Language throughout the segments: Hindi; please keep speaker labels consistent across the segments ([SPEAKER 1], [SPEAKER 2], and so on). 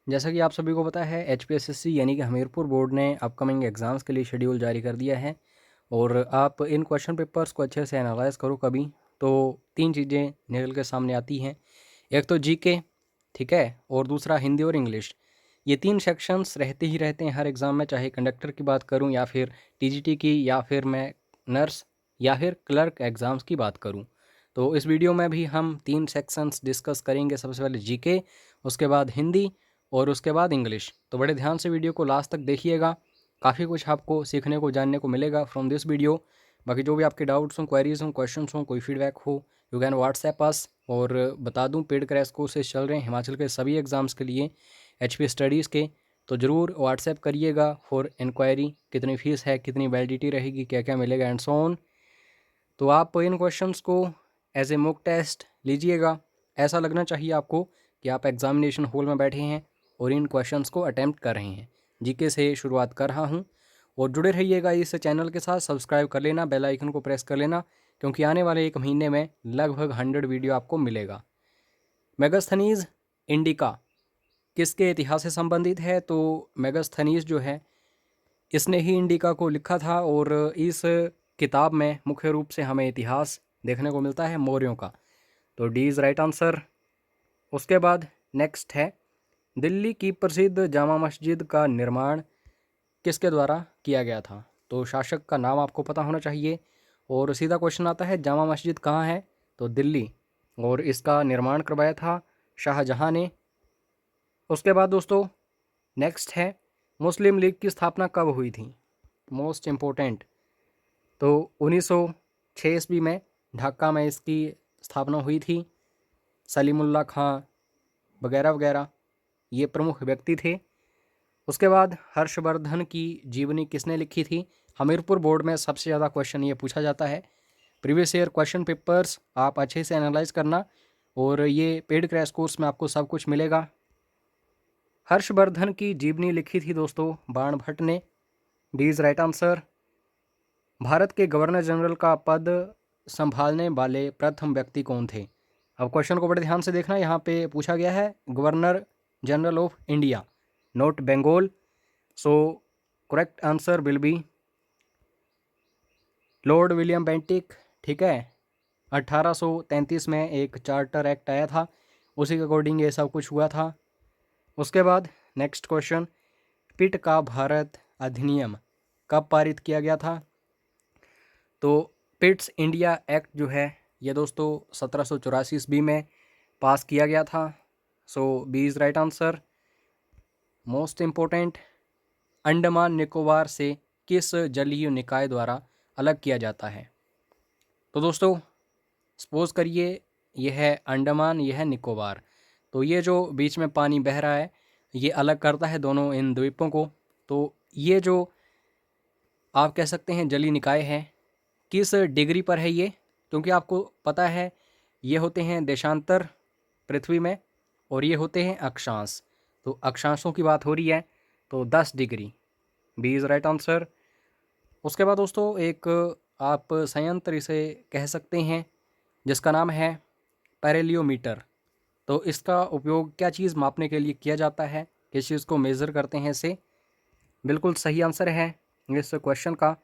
[SPEAKER 1] जैसा कि आप सभी को पता है एचपीएसएससी यानी कि हमीरपुर बोर्ड ने अपकमिंग एग्ज़ाम्स के लिए शेड्यूल जारी कर दिया है। और आप इन क्वेश्चन पेपर्स को अच्छे से एनालाइज करो कभी तो तीन चीज़ें निकल के सामने आती हैं। एक तो जीके, ठीक है, और दूसरा हिंदी और इंग्लिश। ये तीन सेक्शंस रहते ही रहते हैं हर एग्ज़ाम में, चाहे कंडक्टर की बात करूं या फिर टीजीटी की या फिर मैं नर्स या फिर क्लर्क एग्ज़ाम्स की बात करूं। तो इस वीडियो में भी हम तीन सेक्शंस डिस्कस करेंगे। सबसे पहले जीके, उसके बाद हिंदी और उसके बाद इंग्लिश। तो बड़े ध्यान से वीडियो को लास्ट तक देखिएगा, काफ़ी कुछ आपको सीखने को जानने को मिलेगा फ्रॉम दिस वीडियो। बाकी जो भी आपके डाउट्स हों, क्वेरीज हों, क्वेश्चंस हों, कोई फीडबैक हो, यू कैन व्हाट्सएप अस। और बता दूं पेड क्रैश कोर्सेज चल रहे हैं हिमाचल के सभी एग्ज़ाम्स के लिए एचपी स्टडीज़ के। तो ज़रूर व्हाट्सएप करिएगा फॉर इंक्वायरी, कितनी फ़ीस है, कितनी वैलिडिटी रहेगी, क्या क्या मिलेगा एंड सो ऑन। तो आप इन क्वेश्चंस को एज ए मॉक टेस्ट लीजिएगा। ऐसा लगना चाहिए आपको कि आप एग्जामिनेशन हॉल में बैठे हैं और इन क्वेश्चंस को अटैम्प्ट कर रहे हैं। जीके से शुरुआत कर रहा हूं और जुड़े रहिएगा इस चैनल के साथ। सब्सक्राइब कर लेना, बेल आइकन को प्रेस कर लेना, क्योंकि आने वाले एक महीने में लगभग 100 वीडियो आपको मिलेगा। मेगास्थनीज इंडिका किसके इतिहास से संबंधित है? तो मेगास्थनीज जो है इसने ही इंडिका को लिखा था और इस किताब में मुख्य रूप से हमें इतिहास देखने को मिलता है मौर्यों का। तो डी इज़ राइट आंसर। उसके बाद नेक्स्ट है, दिल्ली की प्रसिद्ध जामा मस्जिद का निर्माण किसके द्वारा किया गया था? तो शासक का नाम आपको पता होना चाहिए। और सीधा क्वेश्चन आता है, जामा मस्जिद कहाँ है? तो दिल्ली, और इसका निर्माण करवाया था शाहजहां ने। उसके बाद दोस्तों नेक्स्ट है, मुस्लिम लीग की स्थापना कब हुई थी? Most important. तो 1906 ईस्वी में ढाका में इसकी स्थापना हुई थी। सलीमुल्लाह खां वगैरह वगैरह ये प्रमुख व्यक्ति थे। उसके बाद हर्षवर्धन की जीवनी किसने लिखी थी? हमीरपुर बोर्ड में सबसे ज़्यादा क्वेश्चन ये पूछा जाता है। प्रीवियस ईयर क्वेश्चन पेपर्स आप अच्छे से एनालाइज करना और ये पेड क्रैश कोर्स में आपको सब कुछ मिलेगा। हर्षवर्धन की जीवनी लिखी थी दोस्तों बाणभट्ट ने। D is right answer. Bharat के गवर्नर जनरल का पद संभालने वाले प्रथम व्यक्ति कौन थे? अब क्वेश्चन को बड़े ध्यान से देखना, यहाँ पे पूछा गया है governor general of India, not Bengal. So correct answer will be Lord William Bentinck. ठीक है, 1833 में एक चार्टर एक्ट आया था, उसी के अकॉर्डिंग ये सब कुछ हुआ था। उसके बाद नेक्स्ट क्वेश्चन, पिट का भारत अधिनियम कब पारित किया गया था? तो पिट्स इंडिया एक्ट जो है ये दोस्तों 1784 ईस्वी में पास किया गया था। So B is right answer. Most important, Andaman Nicobar से किस जलीय निकाय द्वारा अलग किया जाता है? तो दोस्तों सपोज करिए यह है अंडमान, यह है निकोबार। तो ये जो बीच में पानी बह रहा है ये अलग करता है दोनों इन द्वीपों को। तो ये जो आप कह सकते हैं जलीय निकाय है, किस डिग्री पर है ये? क्योंकि आपको पता है ये होते हैं देशांतर पृथ्वी में और ये होते हैं अक्षांश। तो अक्षांशों की बात हो रही है तो 10 degree, B is right answer. उसके बाद दोस्तों एक आप संयंत्र इसे कह सकते हैं जिसका नाम है पैरेलियोमीटर। तो इसका उपयोग क्या चीज़ मापने के लिए किया जाता है, किस चीज़ को मेज़र करते हैं इसे? बिल्कुल सही आंसर है इस क्वेश्चन का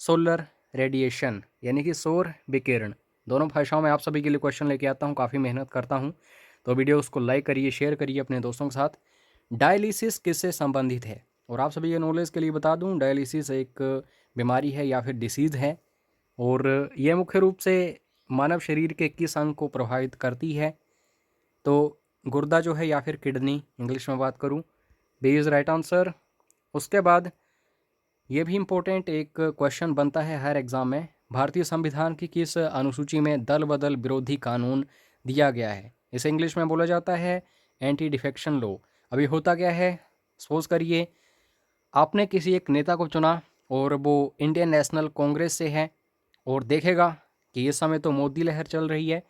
[SPEAKER 1] सोलर रेडिएशन, यानी कि सौर विकिरण। दोनों भाषाओं में आप सभी के लिए क्वेश्चन लेके आता हूँ, काफ़ी मेहनत करता हूँ। तो वीडियो उसको लाइक करिए, शेयर करिए अपने दोस्तों के साथ। डायलिसिस किससे संबंधित है? और आप सभी के नॉलेज के लिए बता दूँ, डायलिसिस एक बीमारी है या फिर डिसीज़ है और ये मुख्य रूप से मानव शरीर के किस अंग को प्रभावित करती है? तो गुर्दा जो है या फिर किडनी इंग्लिश में बात करूँ, बी इज़ राइट आंसर। उसके बाद ये भी इम्पोर्टेंट एक क्वेश्चन बनता है हर एग्ज़ाम में, भारतीय संविधान की किस अनुसूची में दल बदल विरोधी कानून दिया गया है? इसे इंग्लिश में बोला जाता है एंटी डिफेक्शन लॉ। अभी होता क्या है, सपोज करिए आपने किसी एक नेता को चुना और वो इंडियन नेशनल कांग्रेस से है और देखेगा कि इस समय तो मोदी लहर चल रही है,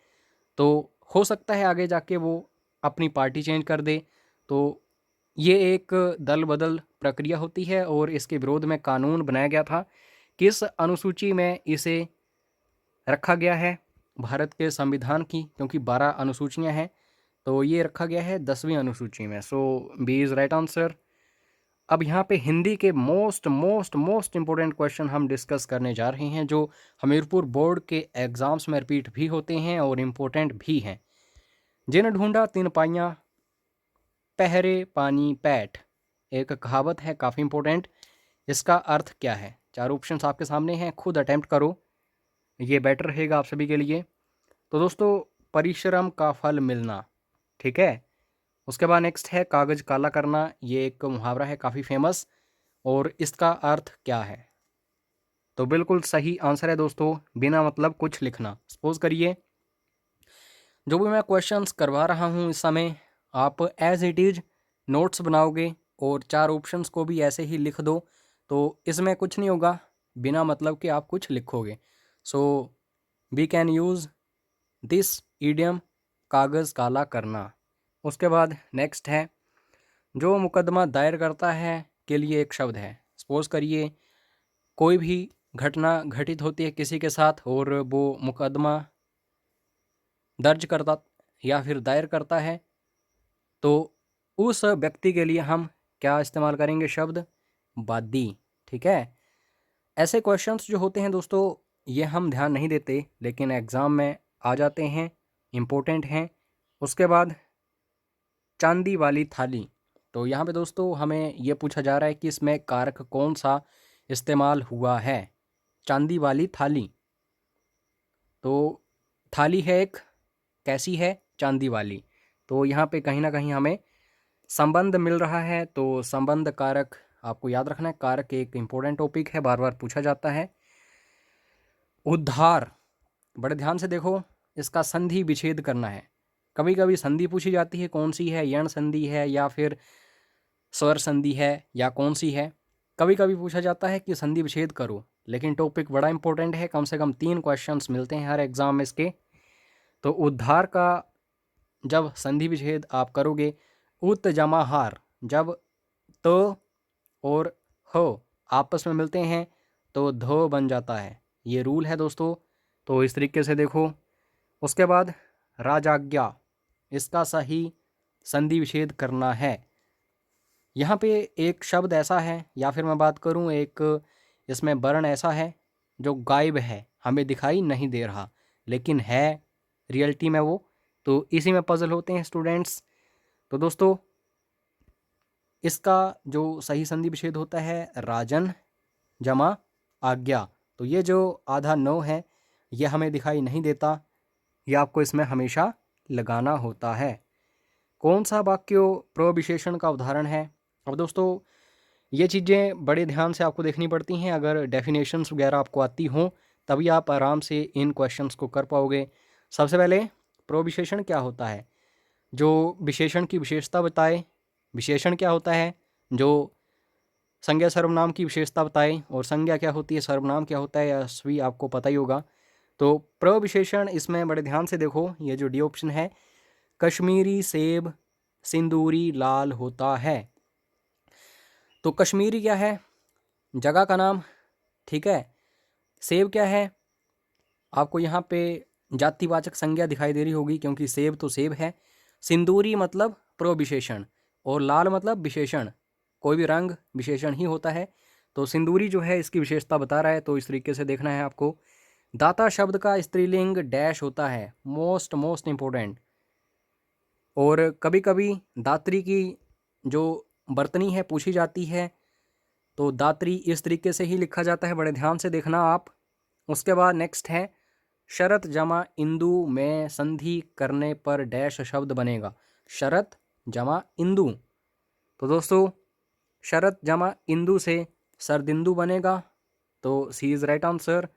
[SPEAKER 1] तो हो सकता है आगे जाके वो अपनी पार्टी चेंज कर दे। तो ये एक दल बदल प्रक्रिया होती है और इसके विरोध में कानून बनाया गया था। किस अनुसूची में इसे रखा गया है? भारत के संविधान की, क्योंकि 12 अनुसूचियां हैं, तो ये रखा गया है 10वीं अनुसूची में। सो बी इज़ राइट आंसर। अब यहाँ पे हिंदी के most most most important question हम डिस्कस करने जा रहे हैं, जो हमीरपुर बोर्ड के एग्ज़ाम्स में रिपीट भी होते हैं और इम्पोर्टेंट भी हैं। जिन ढूंढा तीन पाइयाँ, पहरे पानी पैठ, एक कहावत है काफ़ी इम्पोर्टेंट। इसका अर्थ क्या है? चार ऑप्शंस आपके सामने हैं, खुद अटेम्प्ट करो, ये बेटर रहेगा आप सभी के लिए। तो दोस्तों, परिश्रम का फल मिलना, ठीक है। उसके बाद नेक्स्ट है कागज़ काला करना, ये एक मुहावरा है काफ़ी फेमस, और इसका अर्थ क्या है? तो बिल्कुल सही आंसर है दोस्तों, बिना मतलब कुछ लिखना। सपोज करिए जो भी मैं क्वेश्चंस करवा रहा हूँ इस समय, आप एज इट इज़ नोट्स बनाओगे और चार ऑप्शंस को भी ऐसे ही लिख दो, तो इसमें कुछ नहीं होगा, बिना मतलब कि आप कुछ लिखोगे। So we can use this idiom, कागज़ काला करना। उसके बाद नेक्स्ट है जो मुकदमा दायर करता है के लिए एक शब्द है। सपोज करिए कोई भी घटना घटित होती है किसी के साथ और वो मुकदमा दर्ज करता या फिर दायर करता है, तो उस व्यक्ति के लिए हम क्या इस्तेमाल करेंगे? शब्द वादी, ठीक है। ऐसे क्वेश्चंस जो होते हैं दोस्तों, ये हम ध्यान नहीं देते, लेकिन एग्ज़ाम में आ जाते हैं, इम्पोर्टेंट हैं। उसके बाद चांदी वाली थाली, तो यहाँ पे दोस्तों हमें ये पूछा जा रहा है कि इसमें कारक कौन सा इस्तेमाल हुआ है। चांदी वाली थाली, तो थाली है एक, कैसी है? चांदी वाली। तो यहाँ पे कहीं ना कहीं हमें संबंध मिल रहा है, तो संबंध कारक आपको याद रखना है। कारक एक इम्पोर्टेंट टॉपिक है, बार बार पूछा जाता है। उद्धार, बड़े ध्यान से देखो, इसका संधि विच्छेद करना है। कभी कभी संधि पूछी जाती है, कौन सी है? यण संधि है या फिर स्वर संधि है या कौन सी है? कभी कभी पूछा जाता है कि संधि विच्छेद करो, लेकिन टॉपिक बड़ा इंपॉर्टेंट है, कम से कम 3 क्वेश्चंस मिलते हैं हर एग्जाम में इसके। तो उद्धार का जब संधि विच्छेद आप करोगे, उत जमा हार, जब त और ह आपस में मिलते हैं तो ध बन जाता है, ये रूल है दोस्तों। तो इस तरीके से देखो। उसके बाद राजाज्ञा, इसका सही संधि विच्छेद करना है। यहाँ पे एक शब्द ऐसा है, या फिर मैं बात करूँ एक इसमें वर्ण ऐसा है जो गायब है, हमें दिखाई नहीं दे रहा, लेकिन है रियलिटी में वो। तो इसी में पजल होते हैं स्टूडेंट्स। तो दोस्तों, इसका जो सही संधि विच्छेद होता है राजन जमा आज्ञा। तो ये जो आधा नौ है, ये हमें दिखाई नहीं देता, ये आपको इसमें हमेशा लगाना होता है। कौन सा वाक्य प्रविशेषण का उदाहरण है? अब दोस्तों, ये चीज़ें बड़े ध्यान से आपको देखनी पड़ती हैं। अगर डेफिनेशंस वगैरह आपको आती हों, तभी आप आराम से इन क्वेश्चंस को कर पाओगे। सबसे पहले प्रविशेषण क्या होता है? जो विशेषण की विशेषता बताए। विशेषण क्या होता है? जो संज्ञा सर्वनाम की विशेषता बताए। और संज्ञा क्या होती है, सर्वनाम क्या होता है, या सभी आपको पता ही होगा। तो प्रविशेषण इसमें बड़े ध्यान से देखो, ये जो डी ऑप्शन है, कश्मीरी सेब सिंदूरी लाल होता है। तो कश्मीरी क्या है? जगह का नाम, ठीक है। सेब क्या है? आपको यहाँ पे जातिवाचक संज्ञा दिखाई दे रही होगी, क्योंकि सेब तो सेब है। सिंदूरी मतलब प्रविशेषण, और लाल मतलब विशेषण, कोई भी रंग विशेषण ही होता है। तो सिंदूरी जो है इसकी विशेषता बता रहा है, तो इस तरीके से देखना है आपको। दाता शब्द का स्त्रीलिंग डैश होता है, मोस्ट मोस्ट इम्पोर्टेंट। और कभी कभी दात्री की जो बर्तनी है पूछी जाती है, तो दात्री इस तरीके से ही लिखा जाता है, बड़े ध्यान से देखना आप। उसके बाद नेक्स्ट है शरत जमा इंदु में संधि करने पर डैश शब्द बनेगा। शरत जमा इंदु, तो दोस्तों शरत जमा इंदु से सरदिंदु बनेगा, तो सी इज़ राइट आंसर।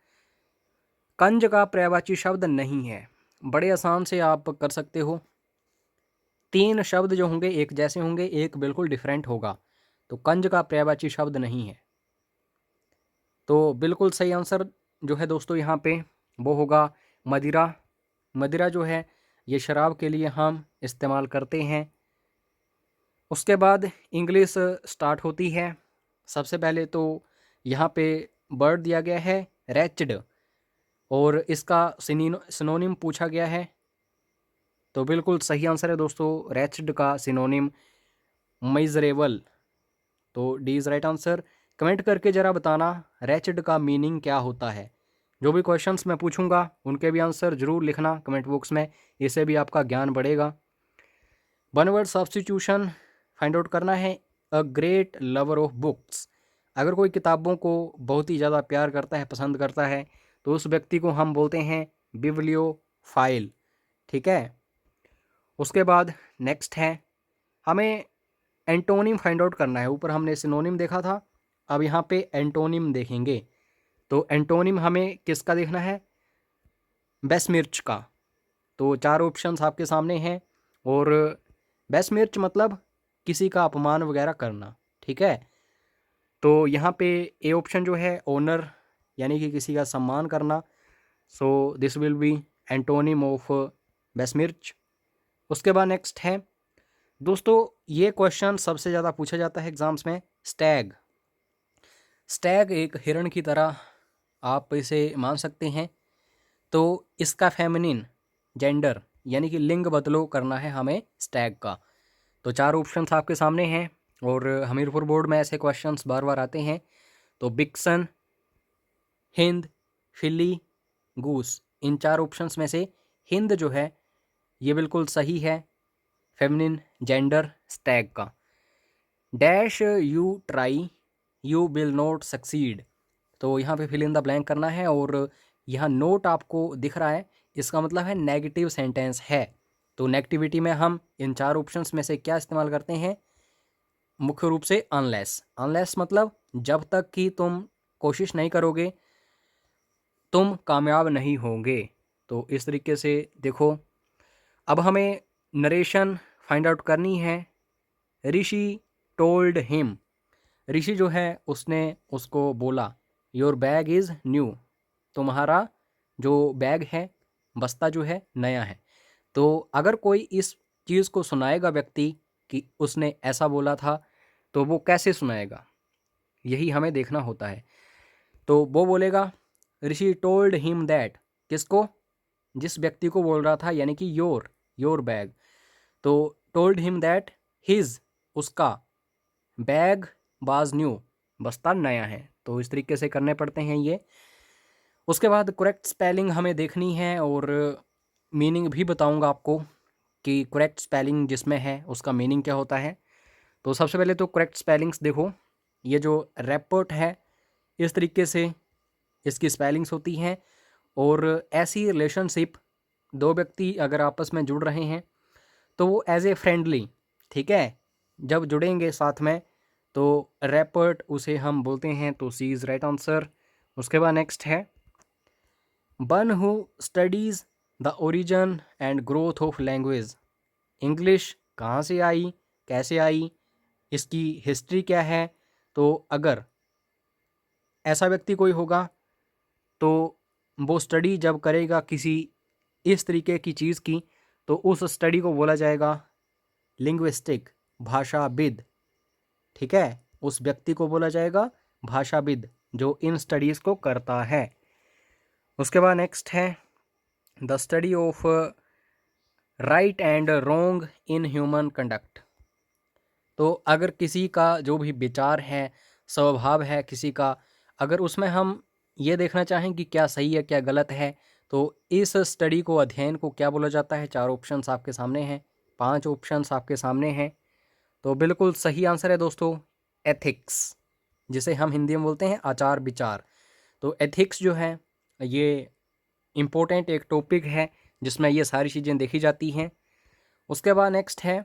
[SPEAKER 1] कंज का पर्यायवाची शब्द नहीं है, बड़े आसान से आप कर सकते हो। 3 शब्द जो होंगे एक जैसे होंगे, एक बिल्कुल डिफरेंट होगा, तो कंज का पर्यायवाची शब्द नहीं है। तो बिल्कुल सही आंसर जो है दोस्तों यहाँ पे वो होगा मदिरा। मदिरा जो है ये शराब के लिए हम इस्तेमाल करते हैं। उसके बाद इंग्लिश स्टार्ट होती है। सबसे पहले तो यहाँ पे वर्ड दिया गया है रैचड, और इसका सिनोनिम पूछा गया है तो बिल्कुल सही आंसर है दोस्तों, रेचड का सिनोनिम मिजरेबल। तो D is right answer. Comment करके ज़रा बताना रेचड का मीनिंग क्या होता है। जो भी क्वेश्चंस मैं पूछूंगा उनके भी आंसर ज़रूर लिखना कमेंट बॉक्स में, इससे भी आपका ज्ञान बढ़ेगा। One word substitution find out करना है। A great lover of books, अगर कोई किताबों को बहुत ही ज़्यादा प्यार करता है, पसंद करता है, तो उस व्यक्ति को हम बोलते हैं बिब्लियोफाइल। ठीक है। उसके बाद नेक्स्ट है, हमें एंटोनिम फाइंड आउट करना है। ऊपर हमने सिनोनिम देखा था, अब यहाँ पे एंटोनिम देखेंगे। तो एंटोनिम हमें किसका देखना है? बेसमिर्च का। तो 4 ऑप्शंस आपके सामने हैं, और बेसमिर्च मतलब किसी का अपमान वगैरह करना। ठीक है। तो यहाँ पे ए ऑप्शन जो है ऑनर, यानी कि किसी का सम्मान करना। So this will be antonym of besmirch. उसके बाद नेक्स्ट है दोस्तों, ये क्वेश्चन सबसे ज़्यादा पूछा जाता है एग्जाम्स में। स्टैग। स्टैग एक हिरण की तरह आप इसे मान सकते हैं। तो इसका फेमिनिन जेंडर यानी कि लिंग बदलो करना है हमें स्टैग का। तो 4 ऑप्शंस आपके सामने हैं, और हमीरपुर बोर्ड में ऐसे क्वेश्चंस बार बार आते हैं। तो बिक्सन, हिंद, फिली, गूस, इन 4 ऑप्शंस में से हिंद जो है ये बिल्कुल सही है, फेमिनिन जेंडर स्टैग का। Dash you try you will not succeed, तो यहाँ पे फिल इन द ब्लैंक करना है, और यहाँ नोट आपको दिख रहा है, इसका मतलब है नेगेटिव सेंटेंस है। तो नेगेटिविटी में हम इन 4 ऑप्शंस में से क्या इस्तेमाल करते हैं? मुख्य रूप से अनलेस। अनलेस मतलब जब तक कि तुम कोशिश नहीं करोगे तुम कामयाब नहीं होंगे। तो इस तरीके से देखो। अब हमें नरेशन फाइंड आउट करनी है। ऋषि टोल्ड हिम, ऋषि जो है उसने उसको बोला योर बैग इज़ न्यू, तुम्हारा जो बैग है, बस्ता जो है नया है। तो अगर कोई इस चीज़ को सुनाएगा व्यक्ति कि उसने ऐसा बोला था, तो वो कैसे सुनाएगा, यही हमें देखना होता है। तो वो बोलेगा ऋषि टोल्ड हिम दैट, किसको? जिस व्यक्ति को बोल रहा था, यानी कि योर बैग। तो टोल्ड हिम दैट हिज, उसका, बैग वाज न्यू, बस्ता नया है। तो इस तरीके से करने पड़ते हैं ये। उसके बाद करेक्ट स्पेलिंग हमें देखनी है, और मीनिंग भी बताऊंगा आपको कि करेक्ट स्पेलिंग जिसमें है उसका मीनिंग क्या होता है। तो सबसे पहले तो करेक्ट स्पेलिंग्स देखो। ये जो रैपोर्ट है इस तरीके से इसकी स्पेलिंग्स होती हैं, और ऐसी रिलेशनशिप, दो व्यक्ति अगर आपस में जुड़ रहे हैं तो वो एज ए फ्रेंडली, ठीक है, जब जुड़ेंगे साथ में तो रैपर्ट उसे हम बोलते हैं। तो सी इज़ राइट आंसर। उसके बाद नेक्स्ट है one who studies the origin and growth of language. English कहाँ से आई, कैसे आई, इसकी हिस्ट्री क्या है। तो अगर ऐसा व्यक्ति कोई होगा तो वो स्टडी जब करेगा किसी इस तरीके की चीज़ की, तो उस स्टडी को बोला जाएगा लिंग्विस्टिक, भाषाविद। ठीक है, उस व्यक्ति को बोला जाएगा भाषाविद जो इन स्टडीज़ को करता है। उसके बाद नेक्स्ट है the study of right and wrong in human conduct. तो अगर किसी का जो भी विचार है, स्वभाव है किसी का, अगर उसमें हम ये देखना चाहें कि क्या सही है क्या गलत है, तो इस स्टडी को, अध्ययन को क्या बोला जाता है? 4 ऑप्शंस आपके सामने हैं, 5 ऑप्शंस आपके सामने हैं। तो बिल्कुल सही आंसर है दोस्तों एथिक्स, जिसे हम हिंदी में बोलते हैं आचार विचार। तो एथिक्स जो है ये इम्पोर्टेंट एक टॉपिक है जिसमें ये सारी चीज़ें देखी जाती हैं। उसके बाद नेक्स्ट है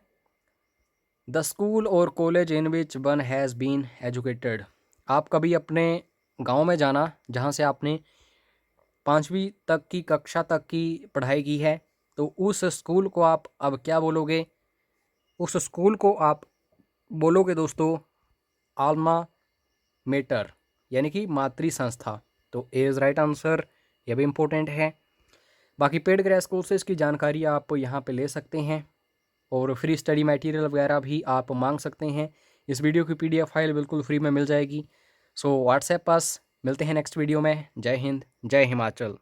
[SPEAKER 1] द स्कूल और college in which one has been educated. आप कभी अपने गांव में जाना जहां से आपने 5वीं तक की कक्षा तक की पढ़ाई की है, तो उस स्कूल को आप अब क्या बोलोगे? उस स्कूल को आप बोलोगे दोस्तों आल्मा मेटर, यानी कि मातृ संस्था। तो ए इज़ राइट आंसर, यह भी इम्पोर्टेंट है। बाकी पेड क्रैश कोर्सेज़ की जानकारी आप यहाँ पे ले सकते हैं, और फ्री स्टडी मटेरियल वगैरह भी आप मांग सकते हैं। इस वीडियो की PDF फाइल बिल्कुल फ्री में मिल जाएगी। सो व्हाट्सएप पास मिलते हैं नेक्स्ट वीडियो में। जय हिंद, जय हिमाचल।